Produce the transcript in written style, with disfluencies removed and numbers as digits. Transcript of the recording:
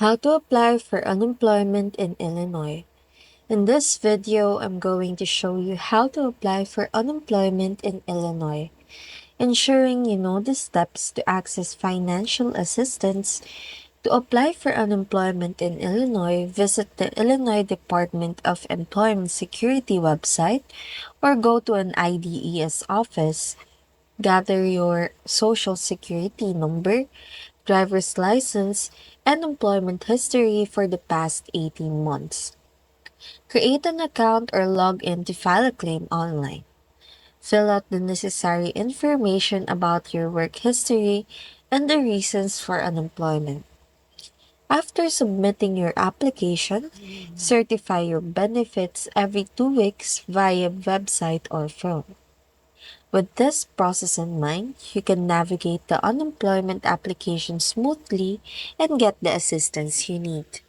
How to apply for unemployment in Illinois. In this video, I'm going to show you how to apply for unemployment in Illinois, ensuring you know the steps to access financial assistance. To apply for unemployment in Illinois, visit the Illinois Department of Employment Security website or go to an IDES office. Gather your social security number, driver's license, and employment history for the past 18 months. Create an account or log in to file a claim online. Fill out the necessary information about your work history and the reasons for unemployment. After submitting your application, certify your benefits every 2 weeks via website or phone. With this process in mind, you can navigate the unemployment application smoothly and get the assistance you need.